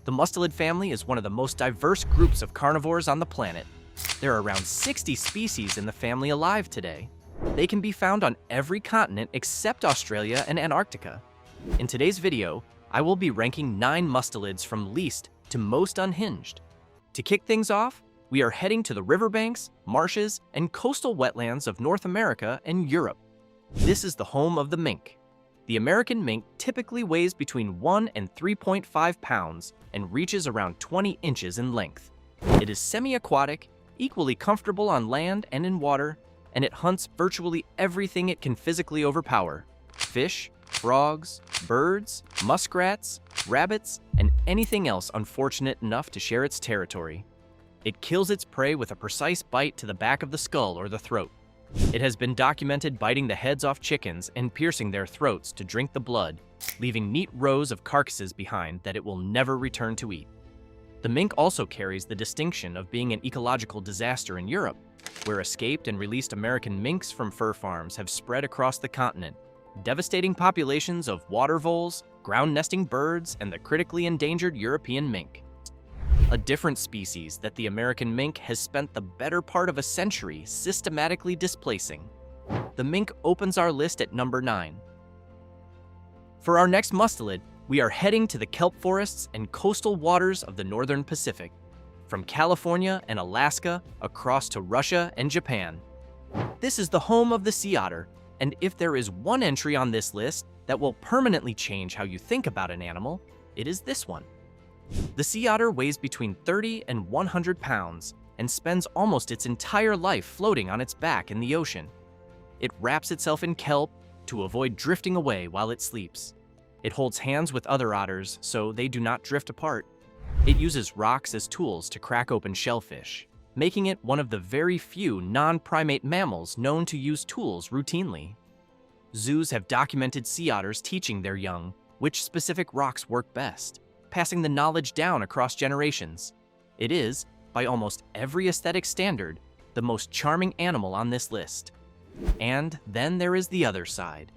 The mustelid family is one of the most diverse groups of carnivores on the planet. There are around 60 species in the family alive today. They can be found on every continent except Australia and Antarctica. In today's video, I will be ranking 9 mustelids from least to most unhinged. To kick things off, we are heading to the riverbanks, marshes, and coastal wetlands of North America and Europe. This is the home of the mink. The American mink typically weighs between 1 and 3.5 pounds and reaches around 20 inches in length. It is semi-aquatic, equally comfortable on land and in water, and it hunts virtually everything it can physically overpower: fish, frogs, birds, muskrats, rabbits, and anything else unfortunate enough to share its territory. It kills its prey with a precise bite to the back of the skull or the throat. It has been documented biting the heads off chickens and piercing their throats to drink the blood, leaving neat rows of carcasses behind that it will never return to eat. The mink also carries the distinction of being an ecological disaster in Europe, where escaped and released American minks from fur farms have spread across the continent, devastating populations of water voles, ground-nesting birds, and the critically endangered European mink. A different species that the American mink has spent the better part of a century systematically displacing. The mink opens our list at number 9. For our next mustelid, we are heading to the kelp forests and coastal waters of the northern Pacific, from California and Alaska across to Russia and Japan. This is the home of the sea otter, and if there is one entry on this list that will permanently change how you think about an animal, it is this one. The sea otter weighs between 30 and 100 pounds and spends almost its entire life floating on its back in the ocean. It wraps itself in kelp to avoid drifting away while it sleeps. It holds hands with other otters so they do not drift apart. It uses rocks as tools to crack open shellfish, making it one of the very few non-primate mammals known to use tools routinely. Zoos have documented sea otters teaching their young which specific rocks work best, passing the knowledge down across generations. It is, by almost every aesthetic standard, the most charming animal on this list. And then there is the other side.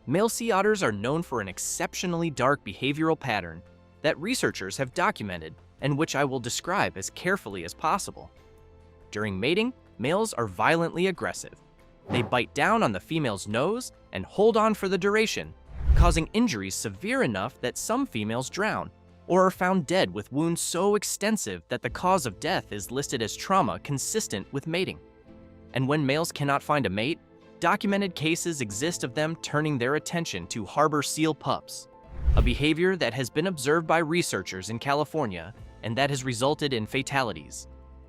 Male sea otters are known for an exceptionally dark behavioral pattern that researchers have documented and which I will describe as carefully as possible. During mating, males are violently aggressive. They bite down on the female's nose and hold on for the duration, causing injuries severe enough that some females drown or are found dead with wounds so extensive that the cause of death is listed as trauma consistent with mating. And when males cannot find a mate, documented cases exist of them turning their attention to harbor seal pups, a behavior that has been observed by researchers in California and that has resulted in fatalities.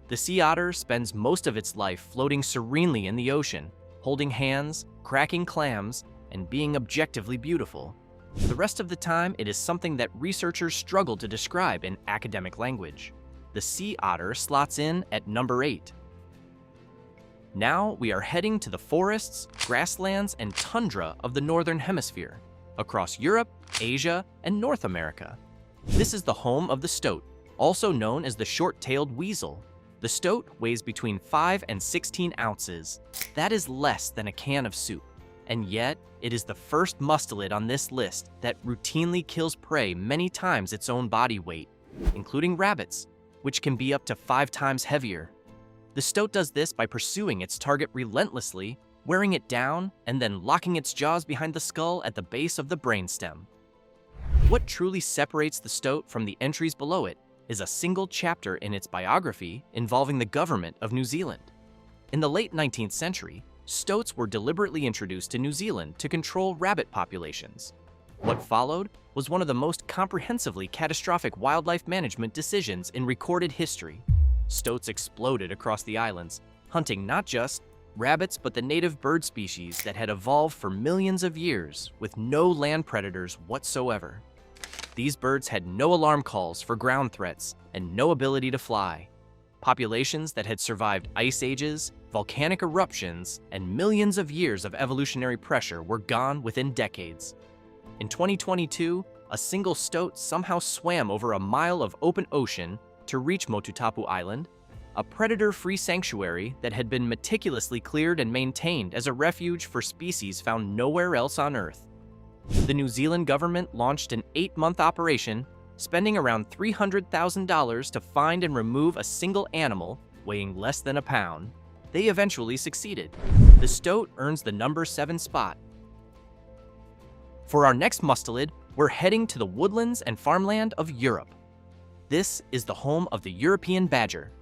The sea otter spends most of its life floating serenely in the ocean, holding hands, cracking clams, and being objectively beautiful. The rest of the time, it is something that researchers struggle to describe in academic language. The sea otter slots in at number 8. Now we are heading to the forests, grasslands, and tundra of the Northern Hemisphere, across Europe, Asia, and North America. This is the home of the stoat, also known as the short-tailed weasel. The stoat weighs between 5 and 16 ounces. That is less than a can of soup. And yet, it is the first mustelid on this list that routinely kills prey many times its own body weight, including rabbits, which can be up to 5 times heavier. The stoat does this by pursuing its target relentlessly, wearing it down, and then locking its jaws behind the skull at the base of the brainstem. What truly separates the stoat from the entries below it is a single chapter in its biography involving the government of New Zealand. In the late 19th century, stoats were deliberately introduced to New Zealand to control rabbit populations. What followed was one of the most comprehensively catastrophic wildlife management decisions in recorded history. Stoats exploded across the islands, hunting not just rabbits but the native bird species that had evolved for millions of years with no land predators whatsoever. These birds had no alarm calls for ground threats and no ability to fly. Populations that had survived ice ages, volcanic eruptions, and millions of years of evolutionary pressure were gone within decades. In 2022, a single stoat somehow swam over a mile of open ocean to reach Motutapu Island, a predator-free sanctuary that had been meticulously cleared and maintained as a refuge for species found nowhere else on Earth. The New Zealand government launched an 8-month operation spending around $300,000 to find and remove a single animal weighing less than a pound. They eventually succeeded. The stoat earns the number 7 spot. For our next mustelid, we're heading to the woodlands and farmland of Europe. This is the home of the European badger.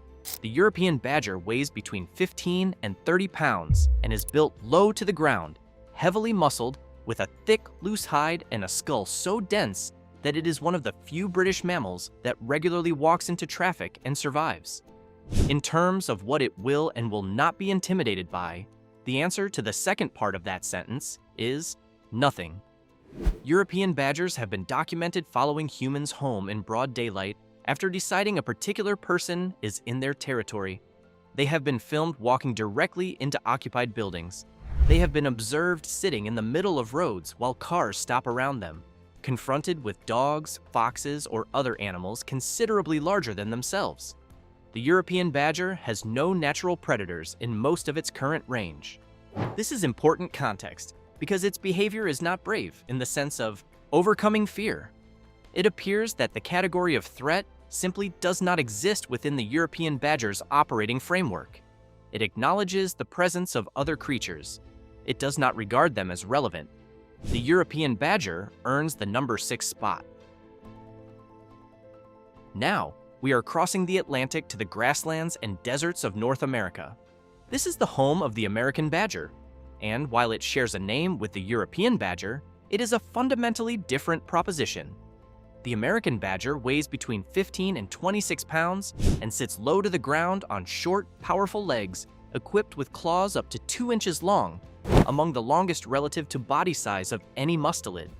The European badger weighs between 15 and 30 pounds and is built low to the ground, heavily muscled, with a thick, loose hide and a skull so dense that it is one of the few British mammals that regularly walks into traffic and survives. In terms of what it will and will not be intimidated by, the answer to the second part of that sentence is nothing. European badgers have been documented following humans home in broad daylight after deciding a particular person is in their territory. They have been filmed walking directly into occupied buildings. They have been observed sitting in the middle of roads while cars stop around them, confronted with dogs, foxes, or other animals considerably larger than themselves. The European badger has no natural predators in most of its current range. This is important context because its behavior is not brave in the sense of overcoming fear. It appears that the category of threat simply does not exist within the European badger's operating framework. It acknowledges the presence of other creatures. It does not regard them as relevant. The European badger earns the number 6 spot. Now, we are crossing the Atlantic to the grasslands and deserts of North America. This is the home of the American badger, and while it shares a name with the European badger, it is a fundamentally different proposition. The American badger weighs between 15 and 26 pounds and sits low to the ground on short, powerful legs equipped with claws up to 2 inches long, among the longest relative to body size of any mustelid,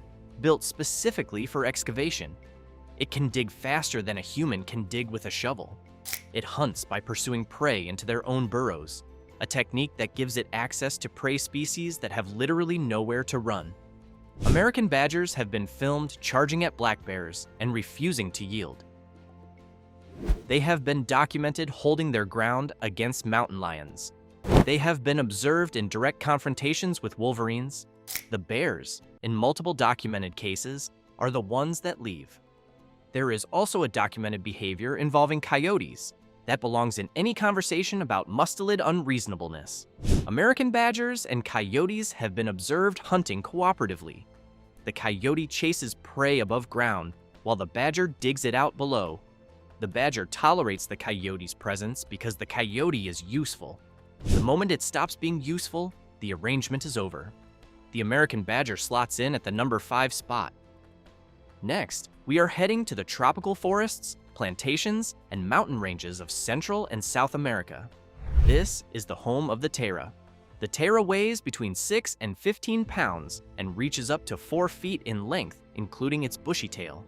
built specifically for excavation. It can dig faster than a human can dig with a shovel. It hunts by pursuing prey into their own burrows, a technique that gives it access to prey species that have literally nowhere to run. American badgers have been filmed charging at black bears and refusing to yield. They have been documented holding their ground against mountain lions. They have been observed in direct confrontations with wolverines. The bears, in multiple documented cases, are the ones that leave. There is also a documented behavior involving coyotes that belongs in any conversation about mustelid unreasonableness. American badgers and coyotes have been observed hunting cooperatively. The coyote chases prey above ground while the badger digs it out below. The badger tolerates the coyote's presence because the coyote is useful. The moment it stops being useful, the arrangement is over. The American badger slots in at the number 5 spot. Next, we are heading to the tropical forests, plantations, and mountain ranges of Central and South America. This is the home of the Terara. The Terara weighs between 6 and 15 pounds and reaches up to 4 feet in length, including its bushy tail.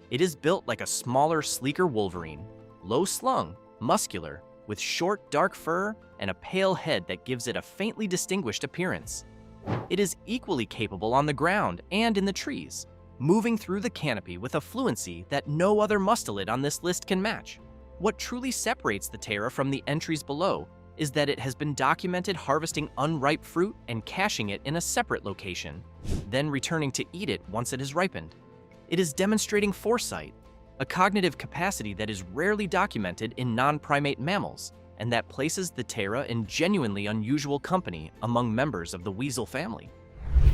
It is built like a smaller, sleeker Wolverine, low-slung, muscular, with short, dark fur and a pale head that gives it a faintly distinguished appearance. It is equally capable on the ground and in the trees, moving through the canopy with a fluency that no other mustelid on this list can match. What truly separates the Terara from the entries below is that it has been documented harvesting unripe fruit and caching it in a separate location, then returning to eat it once it has ripened. It is demonstrating foresight, a cognitive capacity that is rarely documented in non-primate mammals, and that places the Terara in genuinely unusual company among members of the weasel family.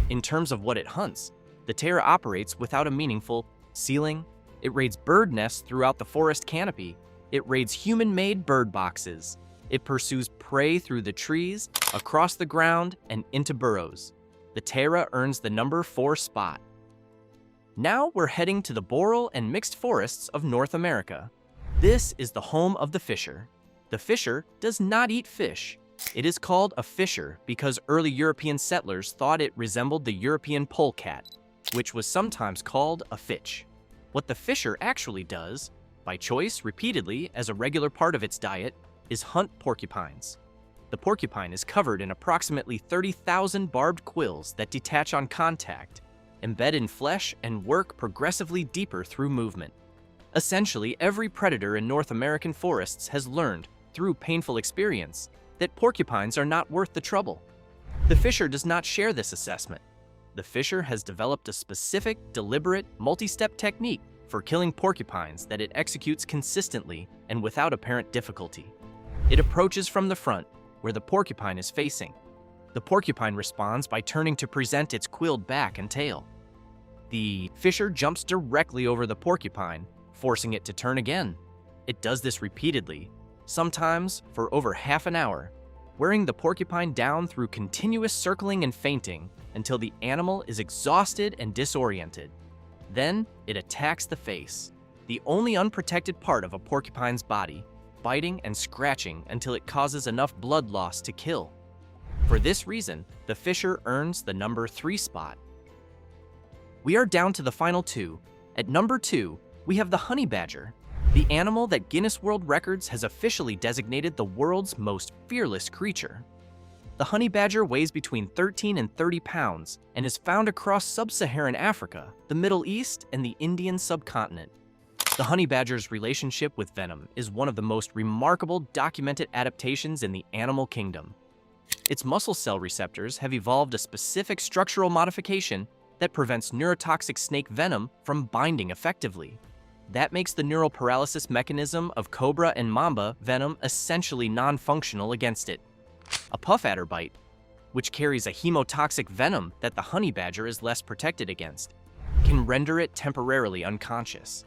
In terms of what it hunts, the Terara operates without a meaningful ceiling. It raids bird nests throughout the forest canopy. It raids human-made bird boxes. It pursues prey through the trees, across the ground, and into burrows. The Terara earns the number 4 spot. Now we're heading to the boreal and mixed forests of North America. This is the home of the fisher. The fisher does not eat fish. It is called a fisher because early European settlers thought it resembled the European polecat, which was sometimes called a fitch. What the fisher actually does, by choice repeatedly as a regular part of its diet, is hunt porcupines. The porcupine is covered in approximately 30,000 barbed quills that detach on contact, embed in flesh, and work progressively deeper through movement. Essentially, every predator in North American forests has learned, through painful experience, that porcupines are not worth the trouble. The fisher does not share this assessment. The fisher has developed a specific, deliberate, multi-step technique for killing porcupines that it executes consistently and without apparent difficulty. It approaches from the front, where the porcupine is facing. The porcupine responds by turning to present its quilled back and tail. The fisher jumps directly over the porcupine, forcing it to turn again. It does this repeatedly, sometimes for over half an hour, wearing the porcupine down through continuous circling and feinting until the animal is exhausted and disoriented. Then it attacks the face, the only unprotected part of a porcupine's body, biting and scratching until it causes enough blood loss to kill. For this reason, the fisher earns the number 3 spot. We are down to the final 2. At number 2, we have the honey badger, the animal that Guinness World Records has officially designated the world's most fearless creature. The honey badger weighs between 13 and 30 pounds and is found across sub-Saharan Africa, the Middle East, and the Indian subcontinent. The honey badger's relationship with venom is one of the most remarkable documented adaptations in the animal kingdom. Its muscle cell receptors have evolved a specific structural modification that prevents neurotoxic snake venom from binding effectively. That makes the neural paralysis mechanism of cobra and mamba venom essentially non-functional against it. A puff adder bite, which carries a hemotoxic venom that the honey badger is less protected against, can render it temporarily unconscious.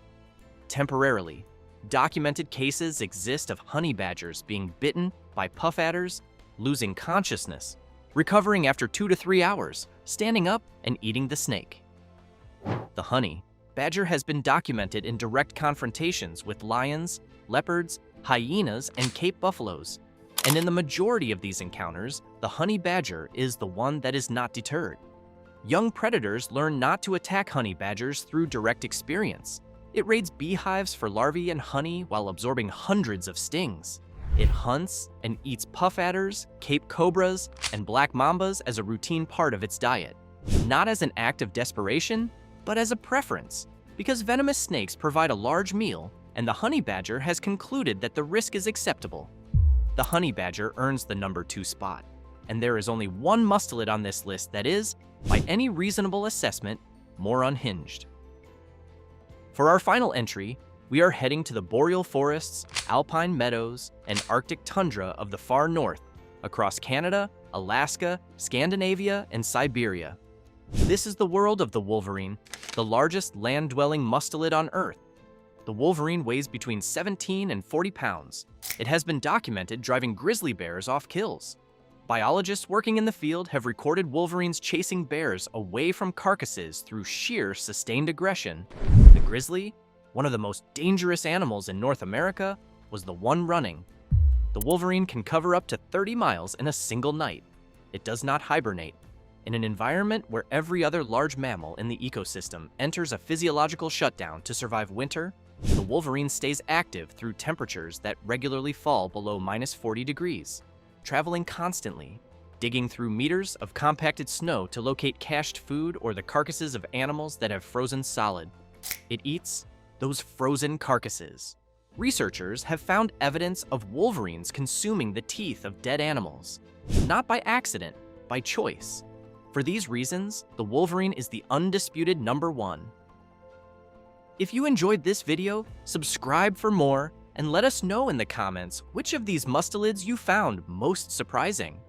Temporarily, documented cases exist of honey badgers being bitten by puff adders, losing consciousness, recovering after 2 to 3 hours, standing up and eating the snake. The honey badger has been documented in direct confrontations with lions, leopards, hyenas, and Cape buffaloes. And in the majority of these encounters, the honey badger is the one that is not deterred. Young predators learn not to attack honey badgers through direct experience. It raids beehives for larvae and honey while absorbing hundreds of stings. It hunts and eats puff adders, Cape cobras, and black mambas as a routine part of its diet. Not as an act of desperation, but as a preference, because venomous snakes provide a large meal, and the honey badger has concluded that the risk is acceptable. The honey badger earns the number 2 spot, and there is only one mustelid on this list that is, by any reasonable assessment, more unhinged. For our final entry, we are heading to the boreal forests, alpine meadows, and Arctic tundra of the far north, across Canada, Alaska, Scandinavia, and Siberia. This is the world of the Wolverine, the largest land-dwelling mustelid on Earth. The Wolverine weighs between 17 and 40 pounds. It has been documented driving grizzly bears off kills. Biologists working in the field have recorded wolverines chasing bears away from carcasses through sheer sustained aggression. The grizzly, one of the most dangerous animals in North America, was the one running. The wolverine can cover up to 30 miles in a single night. It does not hibernate. In an environment where every other large mammal in the ecosystem enters a physiological shutdown to survive winter, the wolverine stays active through temperatures that regularly fall below -40 degrees, traveling constantly, digging through meters of compacted snow to locate cached food or the carcasses of animals that have frozen solid. It eats those frozen carcasses. Researchers have found evidence of wolverines consuming the teeth of dead animals, not by accident, by choice. For these reasons, the wolverine is the undisputed number 1. If you enjoyed this video, subscribe for more and let us know in the comments which of these mustelids you found most surprising.